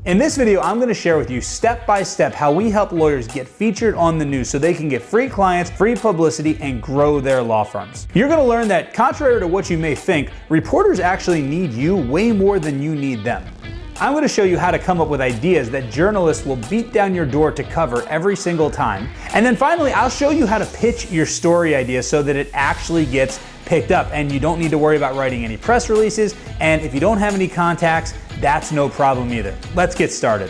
In this video, I'm going to share with you step by step how we help lawyers get featured on the news so they can get free clients, free publicity, and grow their law firms. You're going to learn that contrary to what you may think, reporters actually need you way more than you need them. I'm going to show you how to come up with ideas that journalists will beat down your door to cover every single time. And then finally, I'll show you how to pitch your story idea so that it actually gets picked up and you don't need to worry about writing any press releases. And if you don't have any contacts, that's no problem either. Let's get started.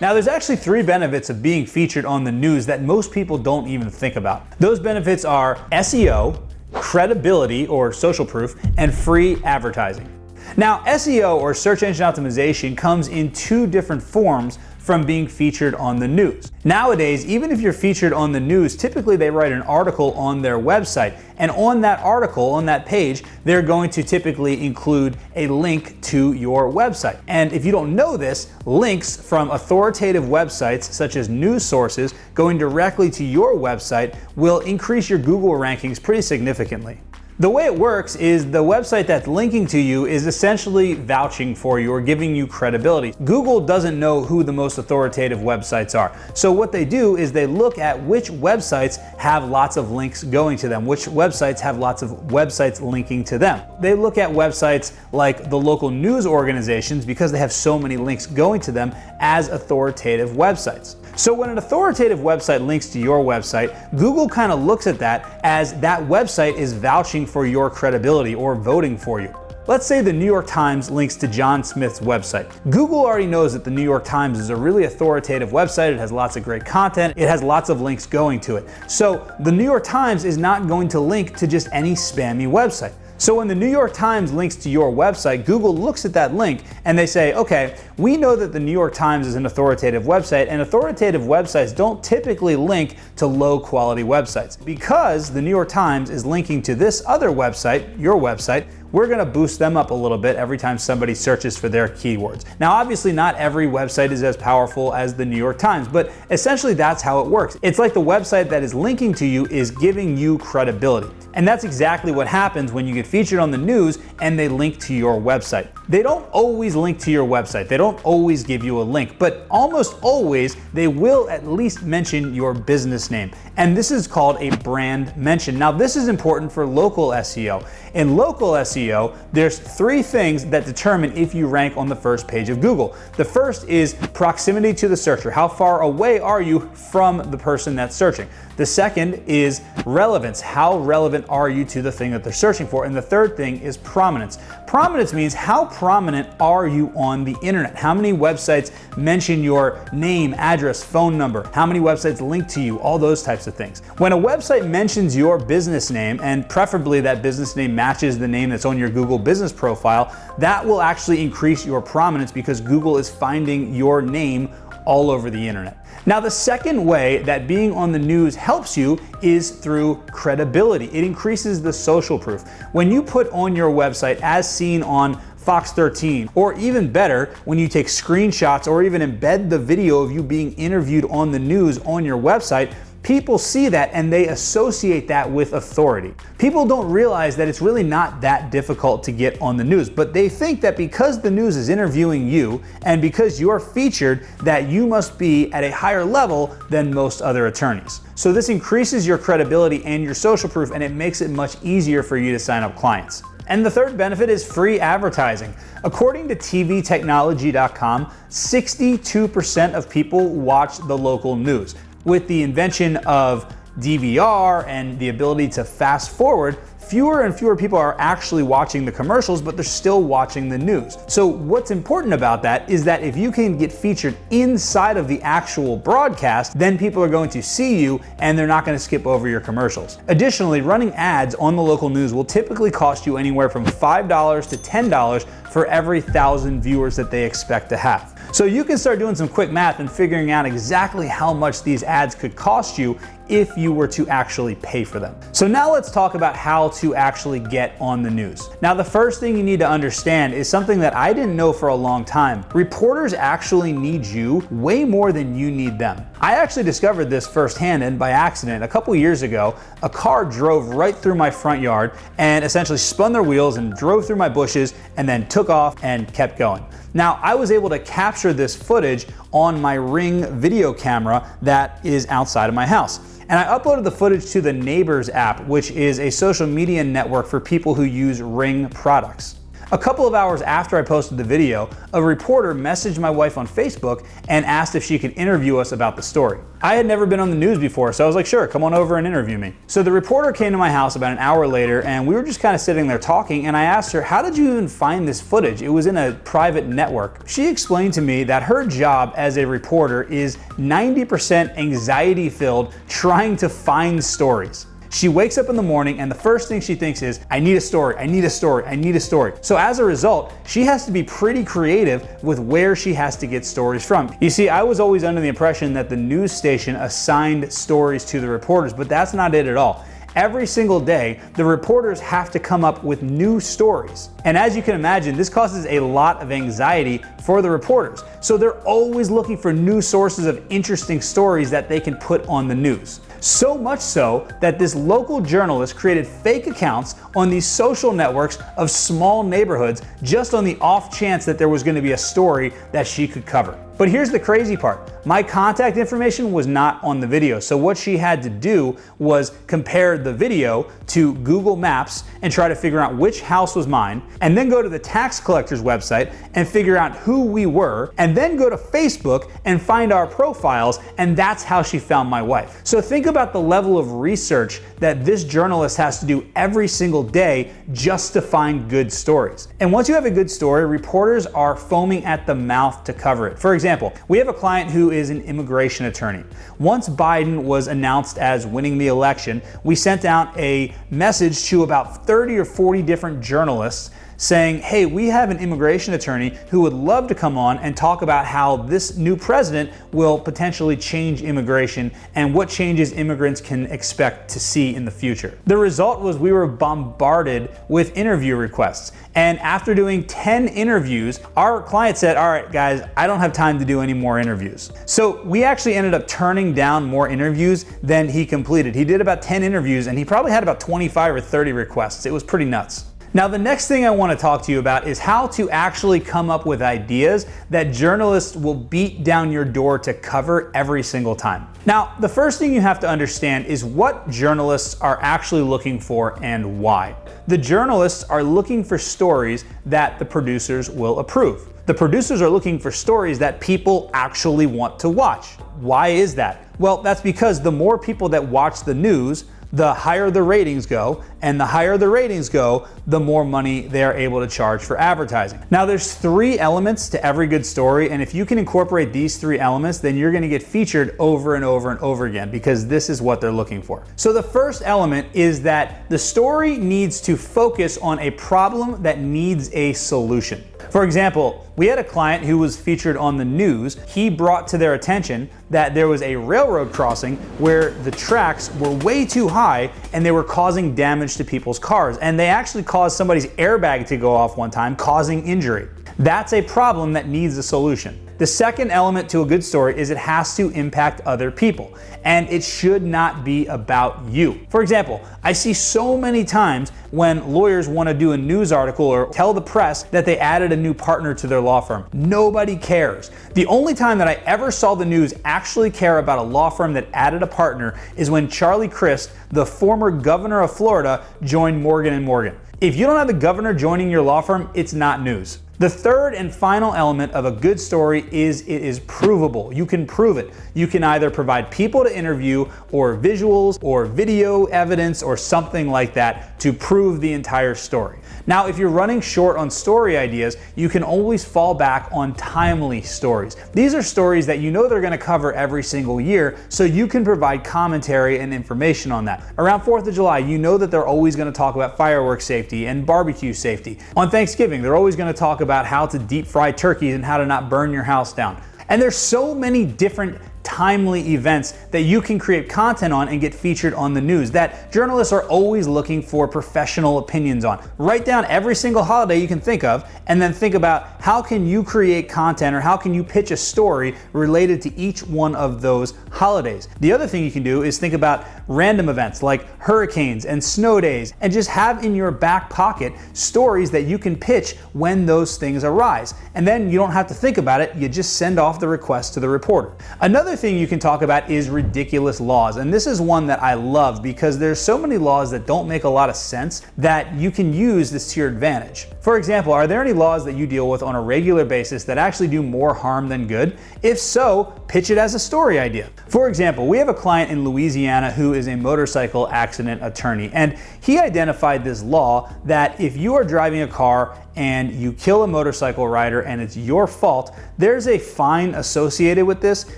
Now, there's actually 3 benefits of being featured on the news that most people don't even think about. Those benefits are SEO, credibility or social proof, and free advertising. Now, SEO or search engine optimization comes in 2 different forms from being featured on the news. Nowadays, even if you're featured on the news, typically they write an article on their website, and on that article, on that page, they're going to typically include a link to your website. And if you don't know this, links from authoritative websites such as news sources going directly to your website will increase your Google rankings pretty significantly. The way it works is the website that's linking to you is essentially vouching for you or giving you credibility. Google doesn't know who the most authoritative websites are. So what they do is they look at which websites have lots of links going to them, which websites have lots of websites linking to them. They look at websites like the local news organizations because they have so many links going to them as authoritative websites. So when an authoritative website links to your website, Google kind of looks at that as that website is vouching for your credibility or voting for you. Let's say the New York Times links to John Smith's website. Google already knows that the New York Times is a really authoritative website. It has lots of great content. It has lots of links going to it. So the New York Times is not going to link to just any spammy website. So when the New York Times links to your website, Google looks at that link and they say, okay, we know that the New York Times is an authoritative website, and authoritative websites don't typically link to low quality websites. Because the New York Times is linking to this other website, your website, we're going to boost them up a little bit every time somebody searches for their keywords. Now, obviously not every website is as powerful as the New York Times, but essentially that's how it works. It's like the website that is linking to you is giving you credibility. And that's exactly what happens when you get featured on the news and they link to your website. They don't always link to your website. They don't always give you a link, but almost always they will at least mention your business name. And this is called a brand mention. Now, this is important for local SEO. In local SEO, there's 3 things that determine if you rank on the first page of Google. The first is proximity to the searcher. How far away are you from the person that's searching? The second is relevance. How relevant are you to the thing that they're searching for? And the third thing is prominence. Prominence means how prominent are you on the internet? How many websites mention your name, address, phone number? How many websites link to you? All those types of things. When a website mentions your business name, and preferably that business name matches the name that's on your Google business profile, that will actually increase your prominence because Google is finding your name all over the internet. Now, the second way that being on the news helps you is through credibility. It increases the social proof. When you put on your website as seen on Fox 13, or even better, when you take screenshots or even embed the video of you being interviewed on the news on your website, people see that and they associate that with authority. People don't realize that it's really not that difficult to get on the news, but they think that because the news is interviewing you and because you're featured, that you must be at a higher level than most other attorneys. So this increases your credibility and your social proof, and it makes it much easier for you to sign up clients. And the third benefit is free advertising. According to tvtechnology.com, 62% of people watch the local news. With the invention of DVR and the ability to fast forward, fewer and fewer people are actually watching the commercials, but they're still watching the news. So what's important about that is that if you can get featured inside of the actual broadcast, then people are going to see you and they're not going to skip over your commercials. Additionally, running ads on the local news will typically cost you anywhere from $5 to $10 for every 1,000 viewers that they expect to have. So you can start doing some quick math and figuring out exactly how much these ads could cost you if you were to actually pay for them. So now let's talk about how to actually get on the news. Now, the first thing you need to understand is something that I didn't know for a long time. Reporters actually need you way more than you need them. I actually discovered this firsthand and by accident. A couple years ago, a car drove right through my front yard and essentially spun their wheels and drove through my bushes and then took off and kept going. Now, I was able to capture this footage on my Ring video camera that is outside of my house. And I uploaded the footage to the Neighbors app, which is a social media network for people who use Ring products. A couple of hours after I posted the video, a reporter messaged my wife on Facebook and asked if she could interview us about the story. I had never been on the news before, so I was like, sure, come on over and interview me. So the reporter came to my house about an hour later, and we were just kind of sitting there talking, and I asked her, how did you even find this footage? It was in a private network. She explained to me that her job as a reporter is 90% anxiety-filled, trying to find stories. She wakes up in the morning and the first thing she thinks is, I need a story, I need a story, I need a story. So as a result, she has to be pretty creative with where she has to get stories from. You see, I was always under the impression that the news station assigned stories to the reporters, but that's not it at all. Every single day, the reporters have to come up with new stories. And as you can imagine, this causes a lot of anxiety for the reporters. So they're always looking for new sources of interesting stories that they can put on the news. So much so that this local journalist created fake accounts on these social networks of small neighborhoods just on the off chance that there was going to be a story that she could cover. But here's the crazy part. My contact information was not on the video. So what she had to do was compare the video to Google Maps and try to figure out which house was mine, and then go to the tax collector's website and figure out who we were, and then go to Facebook and find our profiles, and that's how she found my wife. So think about the level of research that this journalist has to do every single day just to find good stories. And once you have a good story, reporters are foaming at the mouth to cover it. For example, we have a client who is an immigration attorney. Once Biden was announced as winning the election, we sent out a message to about 30 or 40 different journalists saying, hey, we have an immigration attorney who would love to come on and talk about how this new president will potentially change immigration and what changes immigrants can expect to see in the future. The result was we were bombarded with interview requests. And after doing 10 interviews, our client said, all right, guys, I don't have time to do any more interviews. So we actually ended up turning down more interviews than he completed. He did about 10 interviews and he probably had about 25 or 30 requests. It was pretty nuts. Now, the next thing I want to talk to you about is how to actually come up with ideas that journalists will beat down your door to cover every single time. Now, the first thing you have to understand is what journalists are actually looking for and why. The journalists are looking for stories that the producers will approve. The producers are looking for stories that people actually want to watch. Why is that? Well, that's because the more people that watch the news, the higher the ratings go, and the higher the ratings go, the more money they're able to charge for advertising. Now, there's 3 elements to every good story, and if you can incorporate these 3 elements, then you're gonna get featured over and over and over again, because this is what they're looking for. So the first element is that the story needs to focus on a problem that needs a solution. For example, we had a client who was featured on the news. He brought to their attention that there was a railroad crossing where the tracks were way too high and they were causing damage to people's cars. And they actually caused somebody's airbag to go off one time, causing injury. That's a problem that needs a solution. The second element to a good story is it has to impact other people, and it should not be about you. For example, I see so many times when lawyers want to do a news article or tell the press that they added a new partner to their law firm. Nobody cares. The only time that I ever saw the news actually care about a law firm that added a partner is when Charlie Crist, the former governor of Florida, joined Morgan & Morgan. If you don't have the governor joining your law firm, it's not news. The third and final element of a good story is it is provable. You can prove it. You can either provide people to interview or visuals or video evidence or something like that to prove the entire story. Now, if you're running short on story ideas, you can always fall back on timely stories. These are stories that you know they're going to cover every single year, so you can provide commentary and information on that. Around 4th of July, you know that they're always going to talk about fireworks safety and barbecue safety. On Thanksgiving, they're always going to talk about how to deep fry turkeys and how to not burn your house down. And there's so many different timely events that you can create content on and get featured on the news that journalists are always looking for professional opinions on. Write down every single holiday you can think of and then think about how can you create content or how can you pitch a story related to each one of those holidays. The other thing you can do is think about random events like hurricanes and snow days and just have in your back pocket stories that you can pitch when those things arise. And then you don't have to think about it, you just send off the request to the reporter. Another thing you can talk about is ridiculous laws, and this is one that I love because there's so many laws that don't make a lot of sense that you can use this to your advantage. For example, are there any laws that you deal with on a regular basis that actually do more harm than good? If so, pitch it as a story idea. For example, we have a client in Louisiana who is a motorcycle accident attorney, and he identified this law that if you are driving a car and you kill a motorcycle rider and it's your fault, there's a fine associated with this,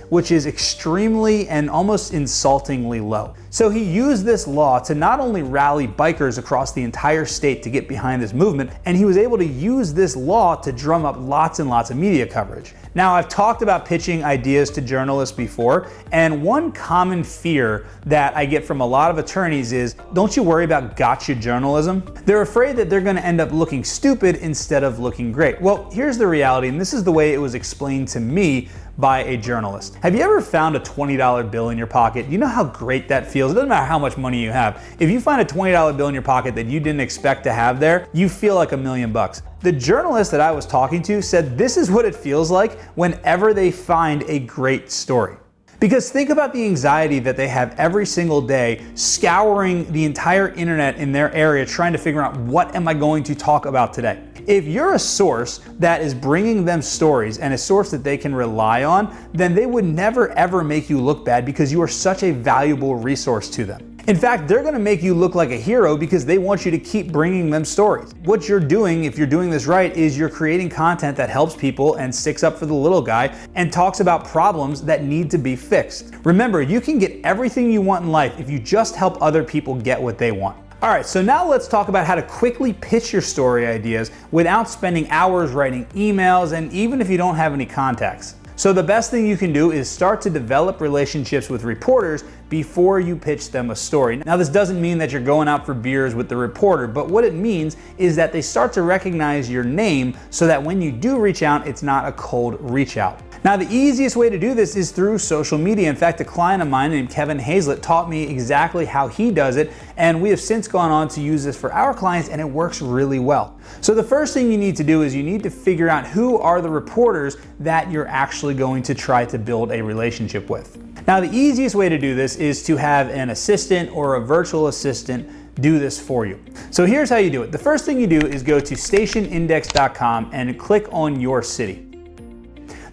which is extremely and almost insultingly low. So he used this law to not only rally bikers across the entire state to get behind this movement, and he was able to use this law to drum up lots and lots of media coverage. Now, I've talked about pitching ideas to journalists before, and one common fear that I get from a lot of attorneys is, don't you worry about gotcha journalism? They're afraid that they're gonna end up looking stupid instead of looking great. Well, here's the reality, and this is the way it was explained to me by a journalist. Have you ever found a $20 bill in your pocket? You know how great that feels? It doesn't matter how much money you have. If you find a $20 bill in your pocket that you didn't expect to have there, you feel like $1,000,000. The journalist that I was talking to said this is what it feels like whenever they find a great story. Because think about the anxiety that they have every single day scouring the entire internet in their area trying to figure out what am I going to talk about today. If you're a source that is bringing them stories and a source that they can rely on, then they would never ever make you look bad because you are such a valuable resource to them. In fact, they're gonna make you look like a hero because they want you to keep bringing them stories. What you're doing, if you're doing this right, is you're creating content that helps people and sticks up for the little guy and talks about problems that need to be fixed. Remember, you can get everything you want in life if you just help other people get what they want. All right, so now let's talk about how to quickly pitch your story ideas without spending hours writing emails and even if you don't have any contacts. So the best thing you can do is start to develop relationships with reporters before you pitch them a story. Now, this doesn't mean that you're going out for beers with the reporter, but what it means is that they start to recognize your name so that when you do reach out, it's not a cold reach out. Now, the easiest way to do this is through social media. In fact, a client of mine named Kevin Hazlett taught me exactly how he does it, and we have since gone on to use this for our clients, and it works really well. So the first thing you need to do is you need to figure out who are the reporters that you're actually going to try to build a relationship with. Now, the easiest way to do this is to have an assistant or a virtual assistant do this for you. So here's how you do it. The first thing you do is go to stationindex.com and click on your city.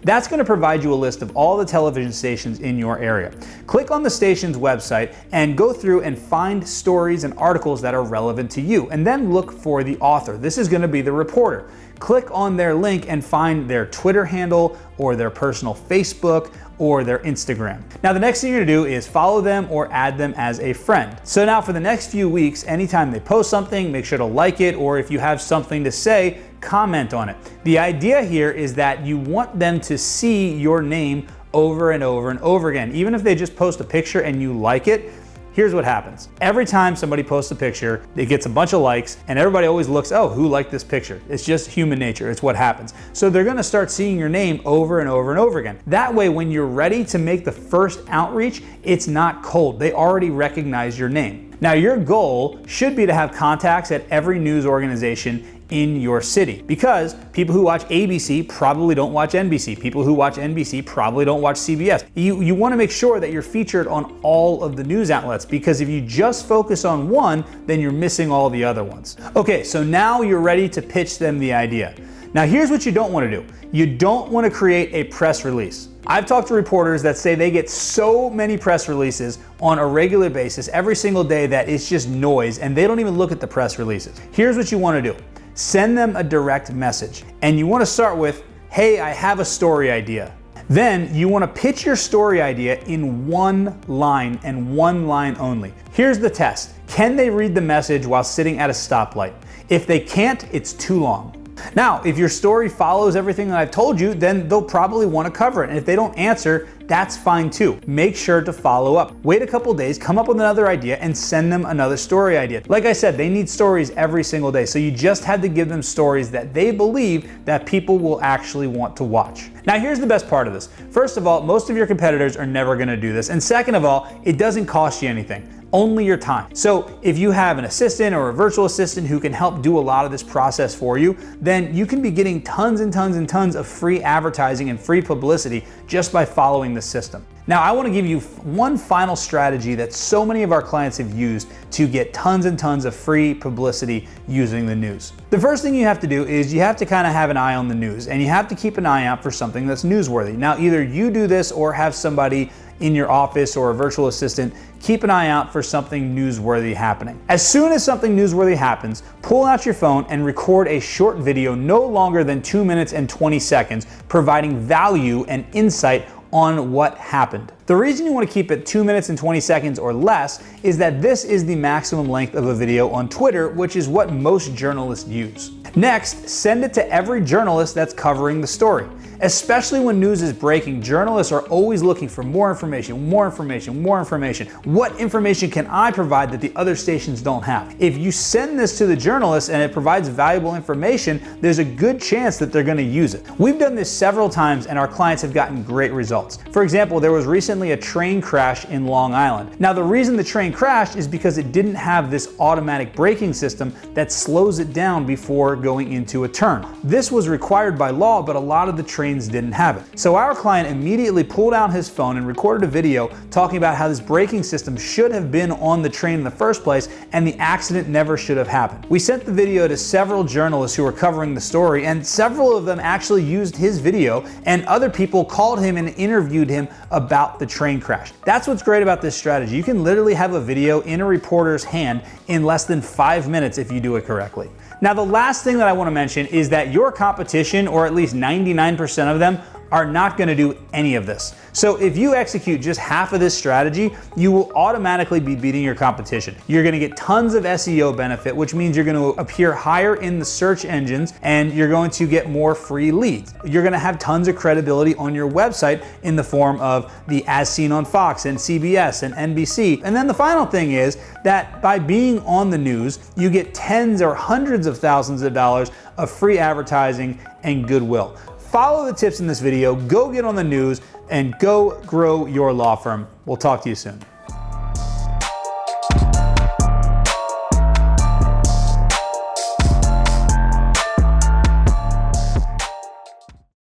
That's going to provide you a list of all the television stations in your area. Click on the station's website and go through and find stories and articles that are relevant to you, and then look for the author. This is going to be the reporter. Click on their link and find their Twitter handle or their personal Facebook or their Instagram. Now, the next thing you're gonna do is follow them or add them as a friend. So now for the next few weeks, anytime they post something, make sure to like it, or if you have something to say, comment on it. The idea here is that you want them to see your name over and over and over again. Even if they just post a picture and you like it, here's what happens. Every time somebody posts a picture, it gets a bunch of likes, and everybody always looks, oh, who liked this picture? It's just human nature, it's what happens. So they're gonna start seeing your name over and over and over again. That way, when you're ready to make the first outreach, it's not cold. They already recognize your name. Now, your goal should be to have contacts at every news organization in your city, because people who watch ABC probably don't watch NBC. People who watch NBC probably don't watch CBS. You want to make sure that you're featured on all of the news outlets, because if you just focus on one, then you're missing all the other ones. Okay, so now you're ready to pitch them the idea. Now, here's what you don't want to do. You don't want to create a press release. I've talked to reporters that say they get so many press releases on a regular basis every single day that it's just noise, and they don't even look at the press releases. Here's what you want to do. Send them a direct message, and you want to start with, hey, I have a story idea. Then you want to pitch your story idea in one line and one line only. Here's the test. Can they read the message while sitting at a stoplight? If they can't, it's too long. Now, if your story follows everything that I've told you, then they'll probably want to cover it. And if they don't answer, that's fine too. Make sure to follow up. Wait a couple days, come up with another idea, and send them another story idea. Like I said, they need stories every single day, so you just had to give them stories that they believe that people will actually want to watch. Now, here's the best part of this. First of all, most of your competitors are never gonna do this. And second of all, it doesn't cost you anything. Only your time. So if you have an assistant or a virtual assistant who can help do a lot of this process for you, then you can be getting tons and tons and tons of free advertising and free publicity just by following the system. Now, I want to give you one final strategy that so many of our clients have used to get tons and tons of free publicity using the news. The first thing you have to do is you have to kind of have an eye on the news, and you have to keep an eye out for something that's newsworthy. Now, either you do this or have somebody in your office or a virtual assistant keep an eye out for something newsworthy happening. As soon as something newsworthy happens, pull out your phone and record a short video no longer than 2 minutes and 20 seconds, providing value and insight on what happened. The reason you want to keep it 2 minutes and 20 seconds or less is that this is the maximum length of a video on Twitter, which is what most journalists use. Next, send it to every journalist that's covering the story. Especially when news is breaking, journalists are always looking for more information, more information, more information. What information can I provide that the other stations don't have? If you send this to the journalists and it provides valuable information, there's a good chance that they're going to use it. We've done this several times and our clients have gotten great results. For example, there was recently a train crash in Long Island. Now, the reason the train crashed is because it didn't have this automatic braking system that slows it down before going into a turn. This was required by law, but a lot of the trains didn't have it. So our client immediately pulled out his phone and recorded a video talking about how this braking system should have been on the train in the first place and the accident never should have happened. We sent the video to several journalists who were covering the story, and several of them actually used his video, and other people called him and interviewed him about the train crash. That's what's great about this strategy. You can literally have a video in a reporter's hand in less than 5 minutes if you do it correctly. Now, the last thing that I want to mention is that your competition, or at least 99% of them, are not going to do any of this. So if you execute just half of this strategy, you will automatically be beating your competition. You're going to get tons of SEO benefit, which means you're going to appear higher in the search engines and you're going to get more free leads. You're going to have tons of credibility on your website in the form of the as seen on Fox and CBS and NBC. And then the final thing is that by being on the news, you get tens or hundreds of thousands of dollars of free advertising and goodwill. Follow the tips in this video, go get on the news, and go grow your law firm. We'll talk to you soon.